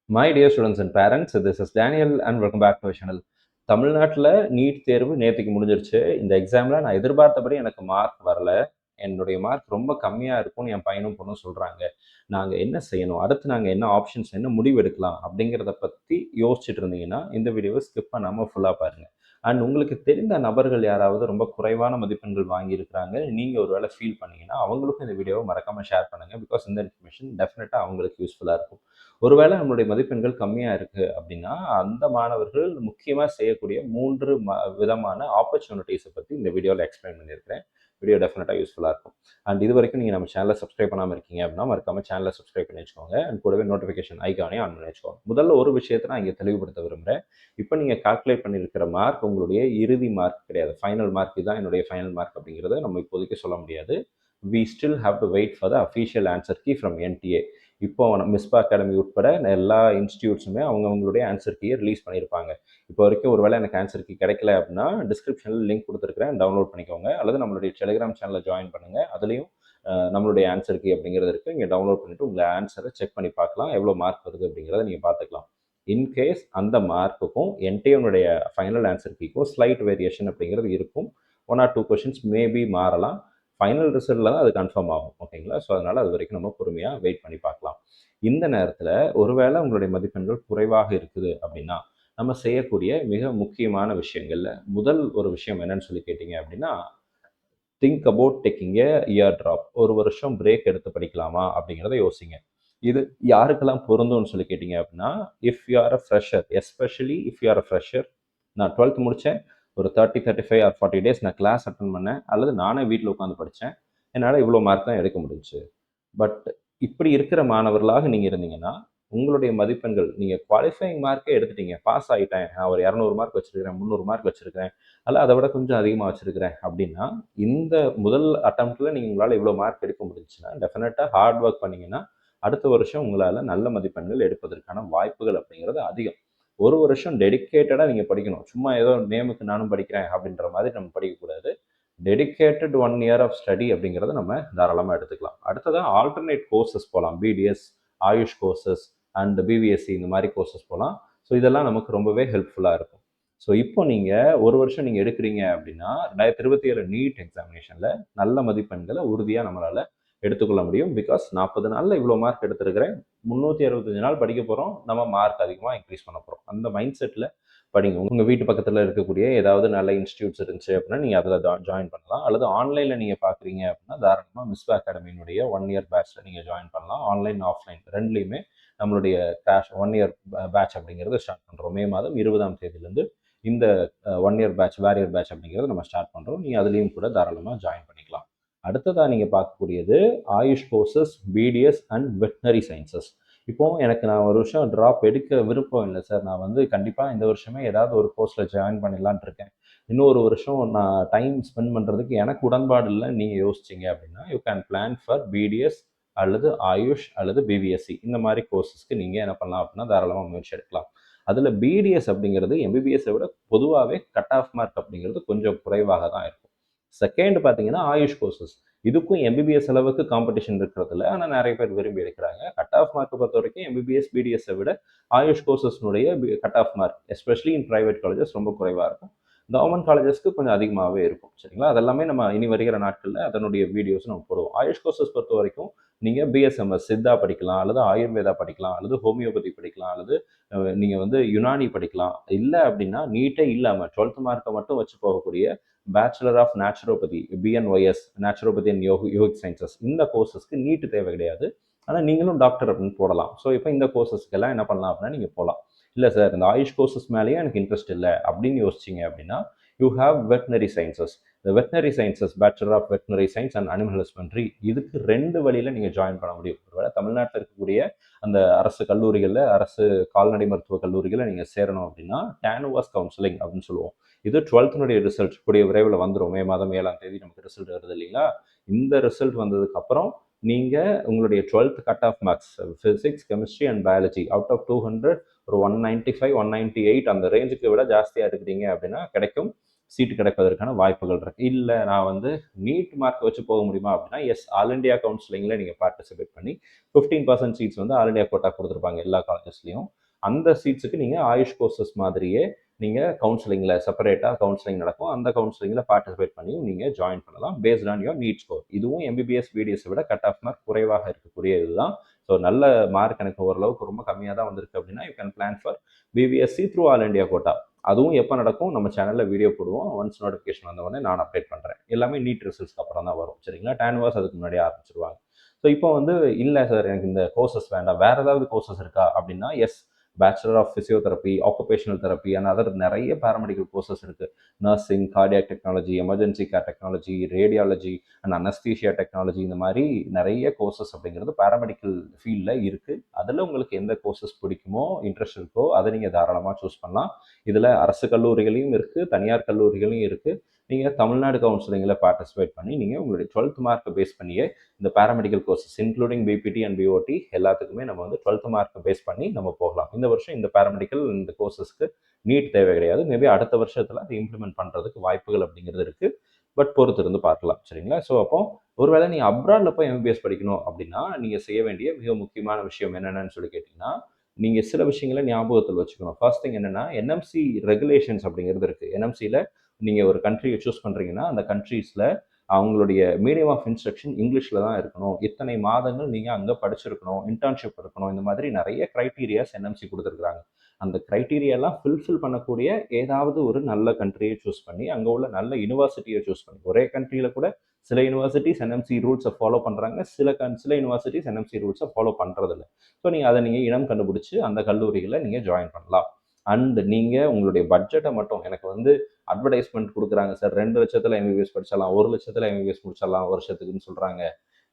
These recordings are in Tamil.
My dear students and parents, this is Daniel and welcome back to our channel. தமிழ்நாட்டில் நீட் தேர்வு நேற்றுக்கு முடிஞ்சிருச்சு. இந்த எக்ஸாமில் நான் எதிர்பார்த்தபடி எனக்கு மார்க் வரல. என்னுடைய மார்க் ரொம்ப கம்மியாக இருக்கும்னு என் பையனும் பொண்ணும் சொல்கிறாங்க. நாங்கள் என்ன செய்யணும், அடுத்து நாங்கள் என்ன ஆப்ஷன்ஸ், என்ன முடிவு எடுக்கலாம் அப்படிங்கிறத பற்றி யோசிச்சுட்டு இருந்தீங்கன்னா இந்த வீடியோவை ஸ்கிப் பண்ணாமல் ஃபுல்லாக பாருங்கள். அண்ட் உங்களுக்கு தெரிந்த நபர்கள் யாராவது ரொம்ப குறைவான மதிப்பெண்கள் வாங்கியிருக்கிறாங்க, நீங்கள் ஒரு வேளை ஃபீல் பண்ணீங்கன்னா அவங்களுக்கும் இந்த வீடியோவை மறக்காமல் ஷேர் பண்ணுங்கள். பிகாஸ் இந்த இன்ஃபர்மேஷன் டெஃபினட்டாக அவங்களுக்கு யூஸ்ஃபுல்லாக இருக்கும். ஒருவேளை நம்மளுடைய மதிப்பெண்கள் கம்மியாக இருக்குது அப்படின்னா அந்த மாணவர்கள் முக்கியமாக செய்யக்கூடிய 3 விதமான ஆப்பர்ச்சுனிட்டிஸை பற்றி இந்த வீடியோவில் எக்ஸ்பிளைன் பண்ணியிருக்கிறேன். வீடியோ டெஃபினட்டாக யூஸ்ஃபுல்லாக இருக்கும். அண்ட் இது வரைக்கும் நீங்கள் நம்ம சேனலை சப்ஸ்கிரைப் பண்ணாமல் இருக்கீங்க அப்படின்னா மறக்காமல் சேனலை சப்ஸ்கிரைப் பண்ணி வச்சுக்கோங்க. அண்ட் கூடவே நோட்டிஃபிகேஷன் ஐக்கானே ஆன் பண்ணி வச்சுக்கோங்க. முதல்ல ஒரு விஷயத்தை நான் இங்கே தெளிவுபடுத்த விரும்புகிறேன். இப்போ நீங்கள் கால்குலேட் பண்ணியிருக்கிற மார்க் உங்களுடைய இறுதி மார்க் கிடையாது. ஃபைனல் மார்க் தான் என்னுடைய ஃபைனல் மார்க் அப்படிங்கிறத நம்ம இப்போதைக்கு சொல்ல முடியாது. We still have to wait for the official answer key from NTA. இப்போ மிஸ்பா அகாடமி உட்பட எல்லா இன்ஸ்டியூட்ஸுமே அவங்களுடைய ஆன்சர் கீயை ரிலீஸ் பண்ணியிருப்பாங்க. இப்போ வரைக்கும் ஒரு வேளை எனக்கு ஆன்சர் கீ கிடைக்கல அப்படின்னா டிஸ்கிரிப்ஷனில் லிங்க் கொடுத்துருக்கிறேன், டவுன்லோட் பண்ணிக்கோங்க. அல்லது நம்மளுடைய டெலிகிராம் சேனலில் ஜாயின் பண்ணுங்கள். அதுலேயும் நம்மளுடைய ஆன்சர் கீ அப்படிங்கிறது இருக்குது. இங்கே டவுன்லோட் பண்ணிவிட்டு உங்களை ஆன்சரை செக் பண்ணி பார்க்கலாம், எவ்வளோ மார்க் வருது அப்படிங்கிறத நீங்கள் பார்த்துக்கலாம். இன்கேஸ் அந்த மார்க்குக்கும் என்டிஏனுடைய ஃபைனல் ஆன்சர் கீக்கும் ஸ்லைட் வேரியேஷன் அப்படிங்கிறது இருக்கும். 1 or 2 கொஷின்ஸ் மேபி மாறலாம். ஃபைனல் ரிசல்ட்டில் தான் அது கன்ஃபார்ம் ஆகும். ஓகேங்களா? ஸோ அதனால் அது வரைக்கும் நம்ம பொறுமையாக வெயிட் பண்ணி பார்க்கலாம். இந்த நேரத்தில் ஒருவேளை உங்களுடைய மதிப்பெண்கள் குறைவாக இருக்குது அப்படின்னா நம்ம செய்யக்கூடிய மிக முக்கியமான விஷயங்களில் முதல் ஒரு விஷயம் என்னன்னு சொல்லி கேட்டிங்க அப்படின்னா, think about taking A year drop. ஒரு வருஷம் பிரேக் எடுத்து படிக்கலாமா அப்படிங்கிறத யோசிங்க. இது யாருக்கெல்லாம் பொருந்தும்னு சொல்லி கேட்டிங்க அப்படின்னா, if you are a fresher, especially if you are a fresher. நான் 12th முடித்தேன், ஒரு 30, 35 ஆர் 40 டேஸ் நான் கிளாஸ் அட்டன் பண்ணேன், அல்லது நானே வீட்டில் உட்காந்து படித்தேன். என்னால் இவ்வளோ மார்க் தான் எடுக்க முடிஞ்சுச்சு. பட் இப்படி இருக்கிற மாணவர்களாக நீங்கள் இருந்தீங்கன்னா உங்களுடைய மதிப்பெண்கள், நீங்கள் குவாலிஃபைங் மார்க்கே எடுத்துட்டீங்க, பாஸ் ஆகிட்டேன், நான் ஒரு 200 மார்க் வச்சுருக்கிறேன், 300 மார்க் வச்சுருக்கிறேன், அல்ல அதை விட கொஞ்சம் அதிகமாக வச்சுருக்கிறேன் அப்படின்னா, இந்த முதல் அட்டம்ப்டில் நீங்கள் உங்களால் இவ்வளோ மார்க் எடுக்க முடிஞ்சுன்னா டெஃபினட்டாக ஹார்ட் ஒர்க் பண்ணிங்கன்னா அடுத்த வருஷம் உங்களால் நல்ல மதிப்பெண்கள் எடுப்பதற்கான வாய்ப்புகள் அப்படிங்கிறது அதிகம். ஒரு வருஷம் டெடிக்கேட்டடாக நீங்கள் படிக்கணும். சும்மா ஏதோ நேமுக்கு நானும் படிக்கிறேன் அப்படின்ற மாதிரி நம்ம படிக்கக்கூடாது. டெடிக்கேட்டட் 1 இயர் ஆஃப் ஸ்டடி அப்படிங்கிறத நம்ம தாராளமாக எடுத்துக்கலாம். அடுத்ததாக ஆல்டர்னேட் கோர்சஸ் போகலாம். BDS, AYUSH courses and BVSc இந்த மாதிரி கோர்சஸ் போகலாம். ஸோ இதெல்லாம் நமக்கு ரொம்பவே ஹெல்ப்ஃபுல்லாக இருக்கும். ஸோ இப்போ நீங்கள் ஒரு வருஷம் நீங்கள் எடுக்கிறீங்க அப்படின்னா 2027 நீட் எக்ஸாமினேஷனில் நல்ல மதிப்பெண்களை உறுதியாக நம்மளால் எடுத்துக்கொள்ள முடியும். பிகாஸ் 40 நாளில் இவ்வளோ மார்க் எடுத்துருக்கிறேன், 365 நாள் படிக்க போகிறோம், நம்ம மார்க் அதிகமாக இன்க்ரீஸ் பண்ண போகிறோம். அந்த மைண்ட் செட்டில் படிங்க. உங்கள் வீட்டு பக்கத்தில் இருக்கக்கூடிய ஏதாவது நல்ல இன்ஸ்டியூட்ஸ் இருந்துச்சு அப்படின்னா நீங்கள் அதில் ஜாயின் பண்ணலாம். அல்லது ஆன்லைனில் நீங்கள் பார்க்குறீங்க அப்படின்னா தாராளமாக மிஸ்பா அகாடமியினுடைய 1 இயர் பேட்சில் நீங்கள் ஜாயின் பண்ணலாம். ஆன்லைன், ஆஃப்லைன் ரெண்டுலேயுமே நம்மளுடைய கிராஷ் 1 இயர் பேட்ச் அப்படிங்கிறது ஸ்டார்ட் பண்ணுறோம். மே மாதம் 20ஆம் தேதியிலேருந்து இந்த 1 இயர் பேட்ச், வேரியர் பேட்ச் அப்படிங்கிறத நம்ம ஸ்டார்ட் பண்ணுறோம். நீங்கள் அதுலேயும் கூட தாராளமாக ஜாயின் பண்ணிக்கலாம். அடுத்ததாக நீங்கள் பார்க்கக்கூடியது AYUSH courses, BDS and veterinary sciences. இப்போது எனக்கு நான் ஒரு வருஷம் ட்ராப் எடுக்க விருப்பம் இல்லை சார், நான் வந்து கண்டிப்பாக இந்த வருஷமே ஏதாவது ஒரு கோர்ஸில் ஜாயின் பண்ணிடலான்ட்டு இருக்கேன், இன்னொரு வருஷம் நான் டைம் ஸ்பெண்ட் பண்ணுறதுக்கு எனக்கு உடன்பாடு இல்லை நீங்கள் யோசிச்சிங்க அப்படின்னா you can plan for BDS அல்லது ஆயுஷ் அல்லது பிவிஎஸ்சி. இந்த மாதிரி கோர்சஸ்க்கு நீங்கள் என்ன பண்ணலாம் அப்படின்னா தாராளமாக முயற்சி எடுக்கலாம். அதில் பிடிஎஸ் அப்படிங்கிறது எம்பிபிஎஸ்ஸை விட பொதுவாகவே கட் ஆஃப் மார்க் அப்படிங்கிறது கொஞ்சம் குறைவாக தான் இருக்கும். செகண்ட் பார்த்தீங்கன்னா ஆயுஷ் கோர்சஸ். இதுக்கும் எம்பிபிஎஸ் அளவுக்கு காம்படிஷன் இருக்கிறதுல, ஆனால் நிறைய பேர் விரும்பி எடுக்கிறாங்க. கட் ஆஃப் மார்க்கை பொறுத்த வரைக்கும் எம்பிபிஎஸ், பிடிஎஸை விட ஆயுஷ் கோர்சஸ்னுடைய cut off mark especially in private colleges ரொம்ப குறைவாக இருக்கும். கவர்மெண்ட் காலேஜஸ்க்கு கொஞ்சம் அதிகமாகவே இருக்கும். சரிங்களா? அதெல்லாமே நம்ம இனி வருகிற நாட்களில் அதனுடைய வீடியோஸ் நம்ம போடுவோம். ஆயுஷ் கோர்சஸ் பொறுத்த வரைக்கும் நீங்கள் பிஎஸ்எம்எஸ் சித்தா படிக்கலாம், அல்லது ஆயுர்வேதா படிக்கலாம், அல்லது ஹோமியோபதி படிக்கலாம், அல்லது நீங்கள் வந்து யுனானி படிக்கலாம். இல்லை அப்படின்னா நீட்டே இல்லாமல் 12th மார்க்கை மட்டும் வச்சு போகக்கூடிய bachelor of naturopathy, BNYS, naturopathy and yogic sciences, இந்த கோர்சஸ்க்கு நீட்டு தேவை கிடையாது. ஆனால் நீங்களும் டாக்டர் அப்படின்னு போடலாம். ஸோ இப்போ இந்த கோர்சஸ்க்கெல்லாம் என்ன பண்ணலாம் அப்படின்னா நீங்கள் போகலாம். இல்லை சார், இந்த ஆயுஷ் கோர்சஸ் மேலேயே எனக்கு இன்ட்ரெஸ்ட் இல்லை அப்படின்னு யோசிச்சிங்க அப்படின்னா யூ ஹாவ் வெட்டினரி சயின்சஸ். இந்த veterinary sciences, bachelor of veterinary science and animal husbandry, இதுக்கு 2 வழியில் நீங்கள் ஜாயின் பண்ண முடியும். ஒருவேளை தமிழ்நாட்டில் இருக்கக்கூடிய அந்த அரசு கல்லூரிகளில், அரசு கால்நடை மருத்துவ கல்லூரிகளில் நீங்கள் சேரணும் அப்படின்னா டேனுவாஸ் கவுன்சிலிங் அப்படின்னு சொல்லுவோம். இது 12th ரிசல்ட் கூடிய விரைவில் வந்துடும். மே மாதம் 7ஆம் தேதி நமக்கு ரிசல்ட் வருது இல்லைங்களா? இந்த ரிசல்ட் வந்ததுக்கப்புறம் நீங்கள் உங்களுடைய 12th cut off marks physics, chemistry and biology out of 200 ஒரு 195, 198 அந்த ரேஞ்சுக்கு விட ஜாஸ்தியாக இருக்கிறீங்க அப்படின்னா கிடைக்கும். சீட்டு கிடைப்பதற்கான வாய்ப்புகள் இருக்குது. இல்லை நான் வந்து நீட் மார்க் வச்சு போக முடியுமா அப்படின்னா, எஸ், ஆல் இண்டியா கவுன்சிலிங்கில் நீங்கள் பார்ட்டிசிபேட் பண்ணி 15% சீட்ஸ் வந்து ஆல் இண்டியா கோட்டா கொடுத்துருப்பாங்க எல்லா காலேஜஸ்லையும். அந்த சீட்ஸுக்கு நீங்கள் ஆயுஷ் கோர்சஸ் மாதிரியே நீங்கள் கவுன்சிலிங்கில் செப்பரேட்டாக கவுன்சிலிங் நடக்கும். அந்த கவுன்சிலிங்கில் பார்ட்டிசிபேட் பண்ணி நீங்கள் ஜாயின் பண்ணலாம் based on your NEET score. இதுவும் எம்பிபிஎஸ் பிடிஎஸ் விட கட் ஆஃப் மார்க் குறைவாக இருக்கக்கூடிய இதுதான். ஸோ நல்ல மார்க் எனக்கு ஓரளவுக்கு ரொம்ப கம்மியாக தான் வந்திருக்கு அப்படின்னா you can plan for BPSc through all India quota. அதுவும் எப்போ நடக்கும், நம்ம சேனலில் வீடியோ போடுவோம். ஒன்ஸ் நோட்டிஃபிகேஷன் வந்தவொடனே நான் அப்டேட் பண்ணுறேன். எல்லாமே நீட் ரிசல்ட்ஸ்க்கு அப்புறம் தான் வரும். சரிங்களா? டேன்வாஸ் அதுக்கு முன்னாடி ஆரம்பிச்சிருவாங்க. ஸோ இப்போ வந்து இல்லை சார் எனக்கு இந்த கோர்சஸ் வேண்டாம், வேறு ஏதாவது கோர்சஸ் இருக்கா அப்படின்னா, yes, bachelor of physiotherapy, occupational therapy and other நிறைய பேராமெடிக்கல் கோர்சஸ் இருக்குது. Nursing, cardiac technology, emergency care technology, radiology and anaesthesia technology, இந்த மாதிரி நிறைய கோர்சஸ் அப்படிங்கிறது பேராமெடிக்கல் ஃபீல்டில் இருக்குது. அதில் உங்களுக்கு எந்த கோர்சஸ் பிடிக்குமோ, இன்ட்ரெஸ்ட் இருக்கோ அதை நீங்கள் தாராளமாக சூஸ் பண்ணலாம். இதில் அரசு கல்லூரிகளையும் இருக்குது, தனியார் கல்லூரிகளையும் இருக்குது. நீங்கள் தமிழ்நாடு கவுன்சிலிங்கில் பார்ட்டிசிபேட் பண்ணி நீங்கள் உங்களுடைய 12th மார்க்கை பேஸ் பண்ணியே இந்த paramedical courses including PPT and BOD எல்லாத்துக்குமே நம்ம வந்து 12th மார்க்கை பேஸ் பண்ணி நம்ம போகலாம். இந்த வருஷம் இந்த பேராமெடிக்கல் இந்த கோர்சஸ்க்கு நீட் தேவை கிடையாது. மேபி அடுத்த வருஷத்தில் அதை இம்ப்ளிமெண்ட் பண்ணுறதுக்கு வாய்ப்புகள் அப்படிங்கிறது இருக்குது. பட் பொறுத்து இருந்து பார்க்கலாம். சரிங்களா? ஸோ அப்போ ஒருவேளை நீங்கள் அப்ராடில் போய் எம்பிபிஎஸ் படிக்கணும் அப்படின்னா நீங்கள் செய்ய வேண்டிய மிக முக்கியமான விஷயம் என்னென்னு சொல்லி கேட்டிங்கன்னா, நீங்கள் சில விஷயங்களை ஞாபகத்தில் வச்சுக்கணும். ஃபர்ஸ்ட் திங் என்னென்னா, என்எம்சி ரெகுலேஷன்ஸ் அப்படிங்கிறது இருக்குது. என்எம்சியில் நீங்கள் ஒரு கண்ட்ரியை சூஸ் பண்ணுறீங்கன்னா அந்த கண்ட்ரீஸில் அவங்களுடைய மீடியம் ஆஃப் இன்ஸ்ட்ரக்ஷன் இங்கிலீஷில் தான் இருக்கணும், இத்தனை மாதங்கள் நீங்கள் அங்கே படிச்சிருக்கணும், இன்டர்ன்ஷிப் இருக்கணும், இந்த மாதிரி நிறைய க்ரைட்டீரியாஸ் என்எம்சி கொடுத்துருக்குறாங்க. அந்த க்ரைட்டீரியாலாம் ஃபில்ஃபில் பண்ணக்கூடிய ஏதாவது ஒரு நல்ல கண்ட்ரியை சூஸ் பண்ணி அங்கே உள்ள நல்ல யூனிவர்சிட்டியை சூஸ் பண்ணி, ஒரே கண்ட்ரியில் கூட சில யூனிவர்சிட்டிஸ் என்எம்சி ரூல்ஸை ஃபாலோ பண்ணுறாங்க, சில யூனிவர்சிட்டிஸ் என்எம்சி ரூல்ஸை ஃபாலோ பண்ணுறதில்ல. ஸோ நீங்கள் அதை நீங்கள் இனம் கண்டுபிடிச்சி அந்த கல்லூரிகளை நீங்கள் ஜாயின் பண்ணலாம். அண்ட் நீங்கள் உங்களுடைய பட்ஜெட்டை மட்டும், எனக்கு வந்து அட்வர்டைஸ்மெண்ட் கொடுக்குறாங்க சார் 2 லட்சத்தில் எம்பிபிஎஸ் படிச்சிடலாம், 1 லட்சத்தில் எம்பிபிஎஸ் முடிச்சிடலாம் வருஷத்துக்குன்னு சொல்கிறாங்க.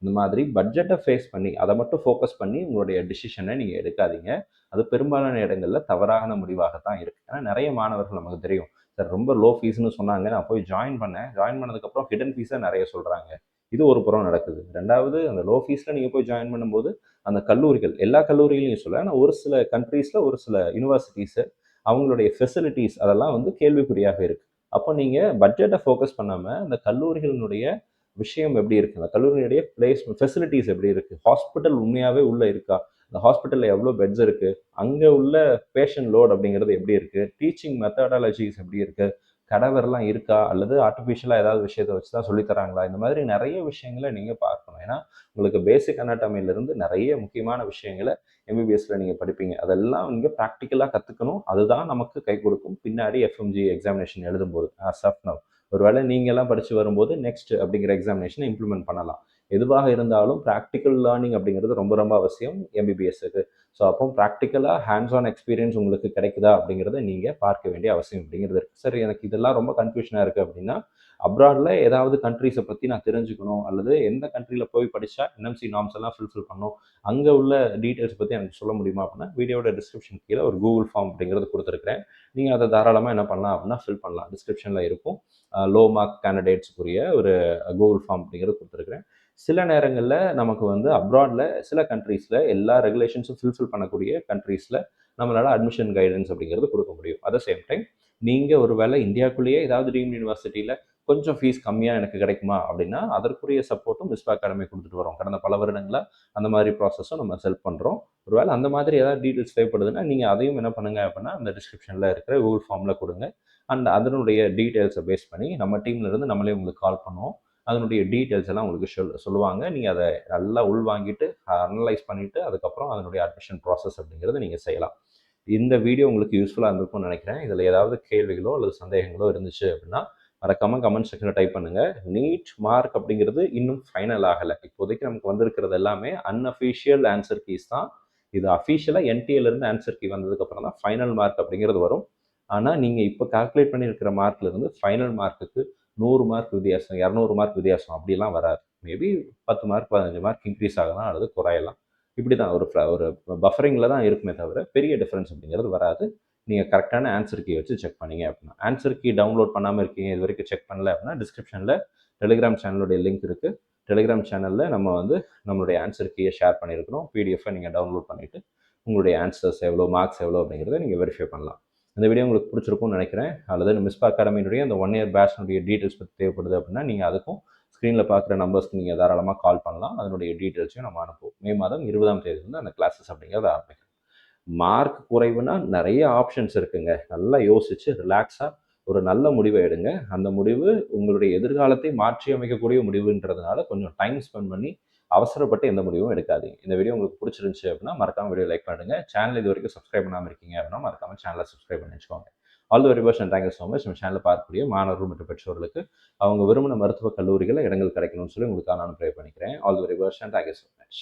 இந்த மாதிரி பட்ஜெட்டை ஃபேஸ் பண்ணி அதை மட்டும் ஃபோக்கஸ் பண்ணி உங்களுடைய டிசிஷனை நீங்கள் எடுக்காதீங்க. அது பெரும்பாலான இடங்களில் தவறான முடிவாகத்தான் இருக்குது. ஏன்னா நிறைய மாணவர்கள் நமக்கு தெரியும், சார் ரொம்ப லோ ஃபீஸ்னு சொன்னாங்க, நான் போய் ஜாயின் பண்ணதுக்கப்புறம் ஹிடன் ஃபீஸை நிறைய சொல்கிறாங்க. இது ஒரு புறம் நடக்குது. ரெண்டாவது, அந்த லோ ஃபீஸில் நீங்கள் போய் ஜாயின் பண்ணும்போது அந்த கல்லூரிகள், எல்லா கல்லூரிகளையும் சொல்ல, ஆனால் ஒரு சில கண்ட்ரீஸில் ஒரு சில யூனிவர்சிட்டிஸு அவங்களுடைய ஃபெசிலிட்டிஸ் அதெல்லாம் வந்து கேள்விக்குறியாக இருக்குது. அப்போ நீங்கள் பட்ஜெட்டை ஃபோக்கஸ் பண்ணாமல் அந்த கல்லூரிகளினுடைய விஷயம் எப்படி இருக்குது, அந்த கல்லூரியுடைய ஃபெசிலிட்டிஸ் எப்படி இருக்குது, ஹாஸ்பிட்டல் உண்மையாகவே உள்ளே இருக்கா, அந்த ஹாஸ்பிட்டலில் எவ்வளோ பெட்ஸ் இருக்குது, அங்கே உள்ள பேஷண்ட் லோட் அப்படிங்கிறது எப்படி இருக்குது, டீச்சிங் மெத்தடாலஜிஸ் எப்படி இருக்குது, கடவரெல்லாம் இருக்கா அல்லது ஆர்டிஃபிஷியலாக ஏதாவது விஷயத்தை வச்சு தான் சொல்லித்தராங்களா, இந்த மாதிரி நிறைய விஷயங்களை நீங்கள் பார்க்கணும். ஏன்னா உங்களுக்கு பேசிக் அனாட்டமியிலிருந்து நிறைய முக்கியமான விஷயங்களை எம்பிபிஎஸ்ல நீங்கள் படிப்பீங்க. அதெல்லாம் நீங்கள் ப்ராக்டிக்கலாக கற்றுக்கணும். அதுதான் நமக்கு கை கொடுக்கும் பின்னாடி எஃப்எம்ஜி எக்ஸாமினேஷன் எழுதும்போது. ஆஸ் ஆஃப் நவ் ஒருவேளை நீங்கள்லாம் படித்து வரும்போது நெக்ஸ்ட் அப்படிங்கிற எக்ஸாமினேஷனை இம்ப்ளிமெண்ட் பண்ணலாம். எதுவாக இருந்தாலும் ப்ராக்டிக்கல் லேர்னிங் அப்படிங்கிறது ரொம்ப ரொம்ப அவசியம் எம்பிபிஎஸ்க்கு. ஸோ அப்போ ப்ராக்டிக்கலாக ஹேண்ட்ஸ் ஆன் எக்ஸ்பீரியன்ஸ் உங்களுக்கு கிடைக்குதா அப்படிங்கிறத நீங்கள் பார்க்க வேண்டிய அவசியம் அப்படிங்கிறது இருக்குது. சரி, எனக்கு இதெல்லாம் ரொம்ப கன்ஃபியூஷனாக இருக்குது அப்படின்னா, அப்ராடில் ஏதாவது கண்ட்ரீஸை பற்றி நான் தெரிஞ்சுக்கணும், அல்லது எந்த கண்ட்ரியில் போய் படித்தா என்எம்சி நார்ம்ஸ் எல்லாம் ஃபுல்ஃபில் பண்ணணும், அங்கே உள்ள டீட்டெயில்ஸ் பற்றி எனக்கு சொல்ல முடியுமா அப்படின்னா, வீடியோட டிஸ்கிரிப்ஷன் கீழே ஒரு கூகுள் ஃபார்ம் அப்படிங்கிறது கொடுத்துருக்கிறேன். நீங்கள் அதை தாராளமாக என்ன பண்ணலாம் அப்படின்னா ஃபில் பண்ணலாம். டிஸ்கிரிப்ஷனில் இருக்கும். லோ மார்க் கேண்டிடேட்ஸுக்குரிய ஒரு கூகுள் ஃபார்ம் அப்படிங்கிறது கொடுத்துருக்குறேன். சில நேரங்களில் நமக்கு வந்து அப்ராடில் சில கண்ட்ரீஸில் எல்லா ரெகுலேஷன்ஸும் ஃபுல்ஃபில் பண்ணக்கூடிய கண்ட்ரீஸில் நம்மளால் அட்மிஷன் கைடன்ஸ் அப்படிங்கிறது கொடுக்க முடியும். அட் த சேம் டைம் நீங்கள் ஒரு வேளை இந்தியாவுக்குள்ளேயே ஏதாவது டீம்டு யூனிவர்சிட்டியில் கொஞ்சம் ஃபீஸ் கம்மியாக எனக்கு கிடைக்குமா அப்படின்னா அதற்குரிய சப்போர்ட்டும் விஸ்வா அகாடமி கொடுத்துட்டு வரோம். கடந்த பல வருடங்களாக அந்த மாதிரி ப்ராசஸும் நம்ம செல்ஃப் பண்ணுறோம். ஒருவேளை அந்த மாதிரி ஏதாவது டீட்டெயில்ஸ் தேவைப்படுதுன்னா நீங்கள் அதையும் என்ன பண்ணுங்கள் அப்படின்னா அந்த டிஸ்கிரிப்ஷனில் இருக்கிற கூகுள் ஃபார்மில் கொடுங்க. அண்ட் அதனுடைய டீட்டெயில்ஸை பேஸ் பண்ணி நம்ம டீம்லேருந்து நம்மளே உங்களுக்கு கால் பண்ணுவோம். அதனுடைய டீட்டெயில்ஸ் எல்லாம் உங்களுக்கு சொல்லுவாங்க. நீங்கள் அதை நல்லா உள்வாங்கிட்டு அனலைஸ் பண்ணிவிட்டு அதுக்கப்புறம் அதனுடைய அட்மிஷன் ப்ராசஸ் அப்படிங்கிறத நீங்கள் செய்யலாம். இந்த வீடியோ உங்களுக்கு யூஸ்ஃபுல்லாக இருந்திருக்கும்னு நினைக்கிறேன். இதில் ஏதாவது கேள்விகளோ அல்லது சந்தேகங்களோ இருந்துச்சு அப்படின்னா மறக்காமல் கமெண்ட் செக்ஷனில் டைப் பண்ணுங்கள். நீட் மார்க் அப்படிங்கிறது இன்னும் ஃபைனல் ஆகலை. இப்போதைக்கு நமக்கு வந்திருக்கிறது எல்லாமே அன்அஃபிஷியல் ஆன்சர் கீஸ் தான். இது அஃபிஷியலாக என்டிஏலேருந்து ஆன்சர் கீ வந்ததுக்கப்புறம் தான் ஃபைனல் மார்க் அப்படிங்கிறது வரும். ஆனால் நீங்கள் இப்போ கால்குலேட் பண்ணியிருக்கிற மார்க்லேருந்து ஃபைனல் மார்க்குக்கு 100 மார்க் வித்தியாசம், 200 மார்க் வித்தியாசம் அப்படிலாம் வராது. மேபி 10 மார்க் 15 மார்க் இன்க்ரீஸ் ஆகலாம் அல்லது குறையலாம். இப்படி தான் ஒரு பஃபரிங்கில் தான் இருக்குமே தவிர பெரிய டிஃப்ரென்ஸ் அப்படிங்கிறது வராது. நீங்கள் கரெக்டான ஆன்சர் கீ வச்சு செக் பண்ணீங்க அப்படின்னா. ஆன்சர் கீ டவுன்லோட் பண்ணாமல் இருக்கீங்க, இது வரைக்கும் செக் பண்ணல அப்படின்னா டிஸ்கிரிப்ஷனில் டெலிகிராம் சேனலுடைய லிங்க் இருக்குது. டெலிகிராம் சேனலில் நம்ம வந்து நம்மளுடைய ஆன்சர் கீயை ஷேர் பண்ணியிருக்கிறோம். பிடிஎஃபை நீங்கள் டவுன்லோட் பண்ணிவிட்டு உங்களுடைய ஆன்சர்ஸ் எவ்வளோ, மார்க்ஸ் எவ்வளோ அப்படிங்கிறத நீங்கள் வெரிஃபை பண்ணலாம். இந்த வீடியோ உங்களுக்கு பிடிச்சிருக்கும்னு நினைக்கிறேன். அல்லது மிஸ்பா அகாடமியினுடைய அந்த 1 இயர் பேட்ச்னுடைய டீட்டெயில்ஸ் பற்றி தேவைப்படுது அப்படின்னா நீங்கள் அதுக்கும் ஸ்க்ரீனில் பார்க்குற நம்பர்ஸ்க்கு நீங்கள் தாராளமாக கால் பண்ணலாம். அதனுடைய டீட்டெயில்ஸையும் நம்ம அனுப்புவோம். மே மாதம் 20ஆம் தேதி வந்து அந்த கிளாஸஸ் அப்படிங்கிறத ஆரம்பிக்கும். மார்க் குறைவுனா நிறைய ஆப்ஷன்ஸ் இருக்குங்க. நல்லா யோசிச்சு ரிலாக்ஸாக ஒரு நல்ல முடிவை எடுங்க. அந்த முடிவு உங்களுடைய எதிர்காலத்தை மாற்றி அமைக்கக்கூடிய முடிவுன்றதுனால கொஞ்சம் டைம் ஸ்பெண்ட் பண்ணி அவசரப்பட்டு எந்த முடிவும் எடுக்காதீங்க. இந்த வீடியோ உங்களுக்கு பிடிச்சிருந்துச்சு அப்படின்னா மறக்காம வீடியோ லைக் பண்ணுங்க. சேனல் இது வரைக்கும் சப்ஸ்கிரைப் பண்ணாமல் இருக்கீங்க அப்படின்னா மறக்காம சேனலை சப்ஸ்கிரைப் பண்ணி வச்சுக்கோங்க. All the very best and thank you so much. நம்ம சேனலில் பார்க்கக்கூடிய மாணவர்கள் மற்றும் பெற்றோர்களுக்கு அவங்க விரும்பின மருத்துவக் கல்லூரிகளில் இடங்கள் கிடைக்கணும்னு சொல்லி உங்களுக்காக நான் ப்ரே பண்ணிக்கிறேன். All the very best and thank you so much.